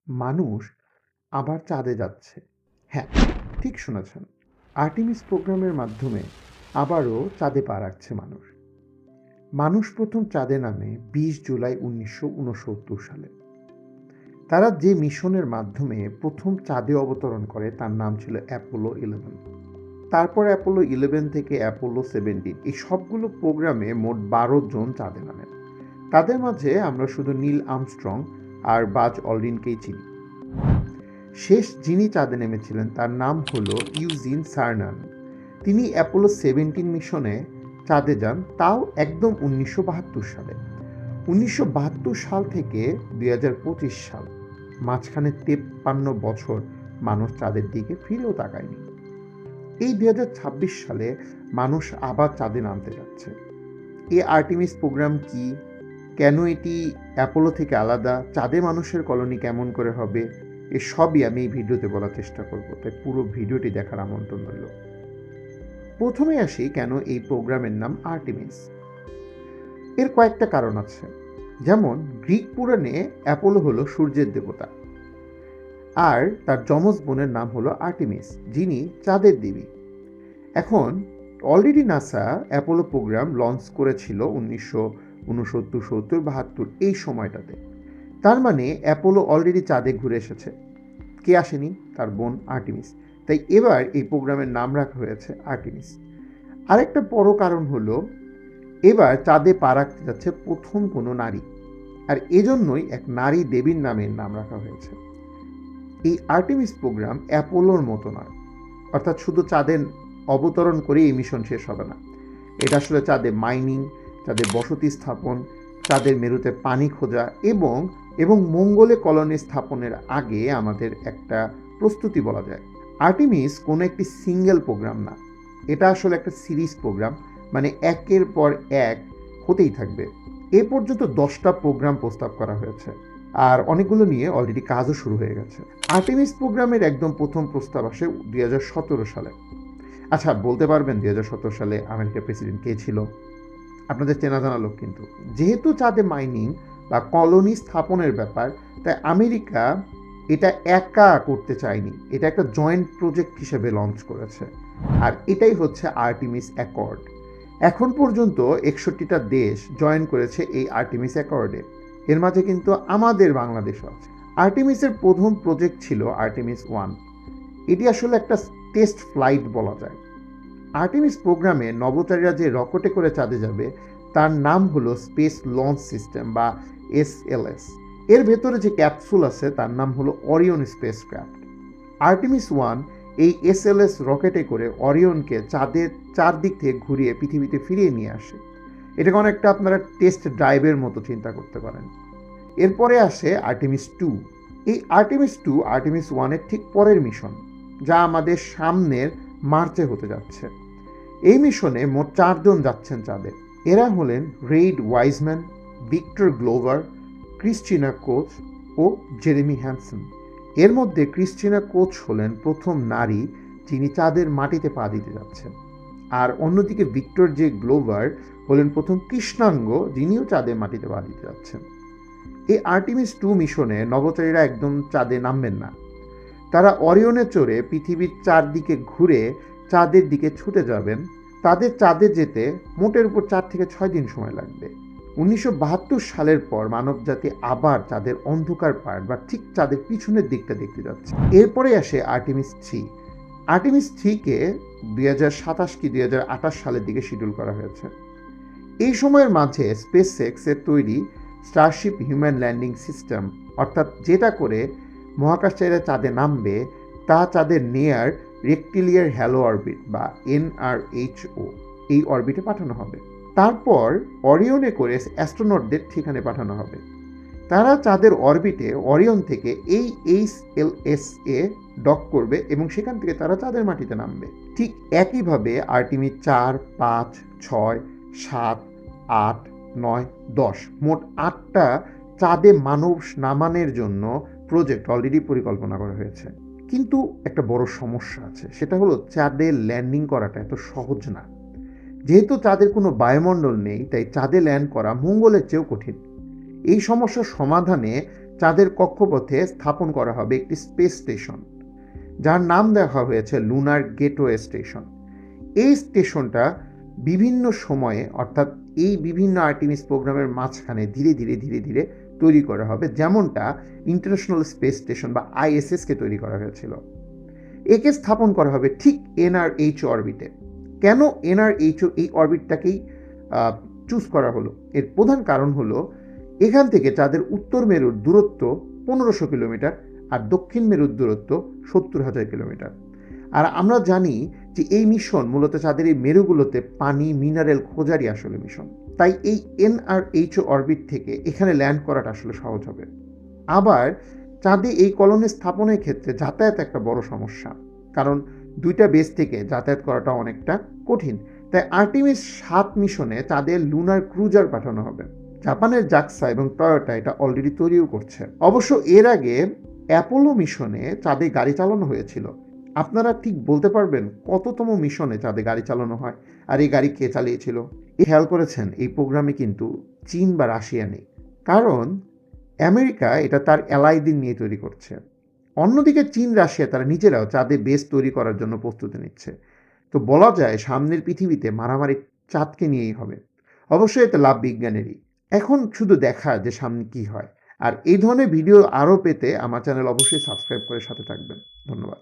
মানুষ আবার চাঁদে যাচ্ছে। হ্যাঁ, ঠিক শুনেছেন। আর্টেমিস প্রোগ্রামের মাধ্যমে আবারও চাঁদে পা রাখছে মানুষ। মানুষ প্রথম চাঁদে নামে ২০ জুলাই ১৯৬৯ সালে। তারা যে মিশনের মাধ্যমে প্রথম চাঁদে অবতরণ করে তার নাম ছিল অ্যাপোলো 11। তারপর অ্যাপোলো 11 থেকে অ্যাপোলো 17 এই সবগুলো প্রোগ্রামে মোট ১২ জন চাঁদে নামেন। তাদের মাঝে আমরা শুধু নীল আর্মস্ট্রং আর বাজ অলড্রিনকেই চিনি। শেষ যিনি চাঁদে নেমেছিলেন তার নাম হলো ইউজিন সার্নান। তিনি অ্যাপোলো 17 মিশনে চাঁদে যান, তাও একদম ১৯৭২ সালে। ১৯৭২ সাল থেকে ২০২৫ সাল, মাঝখানে ৫৩ বছর মানুষ চাঁদের দিকে ফিরেও তাকায়নি। এই ২০২৬ সালে মানুষ আবার চাঁদে নামতে যাচ্ছে। এই আর্টেমিস প্রোগ্রাম কি, কেন এটি অ্যাপোলো থেকে আলাদা, চাঁদে মানুষের কলোনি কেমন করে হবে, এসবই আমি এই ভিডিওতে বলার চেষ্টা করব, তাই পুরো ভিডিওটি দেখার আমন্ত্রণ রইল। প্রথমে আসি কেন এই প্রোগ্রামের নাম আর্টেমিস। এর কয়েকটা কারণ আছে। যেমন গ্রিক পুরাণে অ্যাপোলো হলো সূর্যের দেবতা, আর তার যমজ বোনের নাম হলো আর্টেমিস, যিনি চাঁদের দেবী। এখন already NASA Apollo program launch করেছিল ১৯৬৯, ৭০, ৭২ এই সময়টাতে। তার মানে অ্যাপোলো অলরেডি চাঁদে ঘুরে এসেছে। কে আসেনি? তার বোন আর্টেমিস। তাই এবার এই প্রোগ্রামের নাম রাখা হয়েছে আর্টেমিস। আরেকটা বড় কারণ হলো এবার চাঁদে পা রাখতে যাচ্ছে প্রথম কোনো নারী, আর এজন্যই এক নারী দেবীর নামের নাম রাখা হয়েছে। এই আর্টেমিস প্রোগ্রাম অ্যাপোলোর মতো নয়, অর্থাৎ শুধু চাঁদে অবতরণ করে এই মিশন শেষ হবে না। এটা আসলে চাঁদে মাইনিং, চাঁদে বসতি স্থাপন, চাঁদের মেরুতে পানি খোঁজা এবং মঙ্গলে কলোনি স্থাপনের আগে আমাদের একটা প্রস্তুতি বলা যায়। আর্টেমিস কোনো একটি সিঙ্গেল প্রোগ্রাম না, এটা আসলে একটা সিরিজ প্রোগ্রাম, মানে একের পর এক হতেই থাকবে। এ পর্যন্ত 10টা প্রোগ্রাম প্রস্তাব করা হয়েছে, আর অনেকগুলো নিয়ে অলরেডি কাজও শুরু হয়ে গেছে। আর্টেমিস প্রোগ্রামের একদম প্রথম প্রস্তাব আসে ২০১৭ সালে। আচ্ছা, বলতে পারবেন ২০১৭ সালে আমেরিকার প্রেসিডেন্ট কে ছিল? আপনাদের চেনা জানা লোক কিন্তু। যেহেতু চাঁদে মাইনিং বা কলোনি স্থাপনের ব্যাপার, তাই আমেরিকা এটা একা করতে চায়নি, এটা একটা জয়েন্ট প্রজেক্ট হিসেবে লঞ্চ করেছে, আর এটাই হচ্ছে আর্টেমিস অ্যাকর্ড। এখন পর্যন্ত ৬১টা দেশ জয়েন করেছে এই আর্টেমিস অ্যাকর্ডে। এর মাঝে কিন্তু আমাদের বাংলাদেশও আছে। আর্টেমিসের প্রথম প্রজেক্ট ছিল আর্টেমিস 1। এটি আসলে একটা টেস্ট ফ্লাইট বলা যায়। আর্টেমিস প্রোগ্রামে নভোচারীরা যে রকেটে করে চাঁদে যাবে তার নাম হলো স্পেস লঞ্চ সিস্টেম বা SLS। এর ভেতরে যে ক্যাপসুল আছে তার নাম হলো অরিয়ন স্পেসক্রাফট। আর্টেমিস 1 এই SLS রকেটে করে অরিয়নকে চাঁদের চারদিক থেকে ঘুরিয়ে পৃথিবীতে ফিরিয়ে নিয়ে আসে। এটাকে অনেকটা আপনারা টেস্ট ড্রাইভের মতো চিন্তা করতে পারেন। এরপরে আসে আর্টেমিস 2। এই আর্টেমিস 2 আর্টেমিস 1-এর ঠিক পরের মিশন, যা আমাদের সামনের মার্চে হতে যাচ্ছে। এই মিশনে মোট 4 জন যাচ্ছেন চাঁদে। এরা হলেন Reid Wiseman, Victor Glover, Christina Koch ও জেরেমি হ্যানসন। এর মধ্যে ক্রিস্টিনা কোচ হলেন প্রথম নারী যিনি চাঁদের মাটিতে পা দিতে যাচ্ছেন, আর অন্যদিকে ভিক্টর জে গ্লোভার হলেন প্রথম কৃষ্ণাঙ্গ যিনিও চাঁদের মাটিতে পা দিতে যাচ্ছেন। এই আর্টেমিস 2 মিশনে নভোচারীরা একদম চাঁদে নামবেন না। তারা অরিয়নে চড়ে পৃথিবীর চারদিকে ঘুরে চাঁদের দিকে ছুটে যাবেন। তাদের চাঁদে যেতে মোটের উপর 4 থেকে 6 দিন সময় লাগবে। ১৯৭২ সালের পর মানবজাতি আবার চাঁদের অন্ধকার পার্ট বা ঠিক চাঁদের পিছনের দিকটা দেখতে যাচ্ছে। এরপরে আসে আর্টেমিস 3। আর্টেমিস 3-কে ২০২৭ কি ২০২৮ সালের দিকে শিডিউল করা হয়েছে। এই সময়ের মাঝে স্পেসএক্সের তৈরি স্টারশিপ হিউম্যান ল্যান্ডিং সিস্টেম, অর্থাৎ যেটা করে মহাকাশচারীরা চাঁদে নামবে, তা চাঁদের নিয়ার রেক্টিলিয়ার হ্যালো অরবিট বা NRHO এই অরবিটে পাঠানো হবে। তারপর অরিয়নে করে অ্যাস্ট্রোনটদের ঠিকানে পাঠানো হবে। তারা চাঁদের অরবিটে অরিয়ন থেকে এই HLS-এ ডক করবে এবং সেখান থেকে তারা চাঁদের মাটিতে নামবে। ঠিক একইভাবে আর্টেমিস 4, 5, 6, 7, 8, 9, 10 মোট 8টা চাঁদে মানব নামানোর জন্য প্রজেক্ট অলরেডি পরিকল্পনা করা হয়েছে। কিন্তু একটা বড় সমস্যা আছে, সেটা হলো চাঁদে ল্যান্ডিং করাটা এত সহজ না। যেহেতু চাঁদের কোনো বায়ুমণ্ডল নেই, তাই চাঁদে ল্যান্ড করা মঙ্গলের চেয়েও কঠিন। এই সমস্যার সমাধানে চাঁদের কক্ষপথে স্থাপন করা হবে একটি স্পেস স্টেশন, যার নাম দেওয়া হয়েছে লুনার গেটওয়ে স্টেশন। এই স্টেশনটা বিভিন্ন সময়ে, অর্থাৎ এই বিভিন্ন আর্টেমিস প্রোগ্রামের মাঝখানে ধীরে ধীরে ধীরে ধীরে তৈরি করা হবে, যেমনটা ইন্টারন্যাশনাল স্পেস স্টেশন বা আইএসএসকে তৈরি করা হয়েছিল। একে স্থাপন করা হবে ঠিক NRH অরবিটে। কেন NRH এই অরবিটটাকেই চুজ করা হলো? এর প্রধান কারণ হলো এখান থেকে চাঁদের উত্তর মেরুর দূরত্ব 1500 কিলোমিটার আর দক্ষিণ মেরুর দূরত্ব 70,000 কিলোমিটার। আর আমরা জানি যে এই মিশন মূলত চাঁদের এই মেরুগুলোতে পানি মিনারেল খোঁজারই আসলে মিশন। তাই এই NRH অরবিট থেকে এখানে ল্যান্ড করাটা আসলে সহজ হবে। আবার চাঁদে এই কলোনি স্থাপনের ক্ষেত্রে যাতায়াত একটা বড় সমস্যা, কারণ দুইটা বেস থেকে যাতায়াত করাটা অনেকটা কঠিন। তাই আর্টেমিস 7 মিশনে চাঁদের লুনার ক্রুজার পাঠানো হবে। জাপানের জাক্সা এবং টয়োটা এটা অলরেডি তৈরিও করছে। অবশ্য এর আগে অ্যাপোলো মিশনে চাঁদে গাড়ি চালানো হয়েছিল। আপনারা ঠিক বলতে পারবেন কততম মিশনে চাঁদে গাড়ি চালানো হয়, আর এই গাড়ি কে চালিয়েছিল? খেয়াল করেছেন এই প্রোগ্রামে কিন্তু চীন বা রাশিয়া নেই, কারণ আমেরিকা এটা তার অ্যালাইদের নিয়ে তৈরি করছে। অন্যদিকে চীন রাশিয়া তারা নিজেরাও চাঁদে বেস তৈরি করার জন্য প্রস্তুতি নিচ্ছে। তো বলা যায় সামনের পৃথিবীতে মারামারি চাঁদকে নিয়েই হবে। অবশ্যই এতে লাভ বিজ্ঞানেরই। এখন শুধু দেখা যে সামনে কি হয়। আর এই ধরনের ভিডিও আরও পেতে আমার চ্যানেল অবশ্যই সাবস্ক্রাইব করে সাথে থাকবেন। ধন্যবাদ।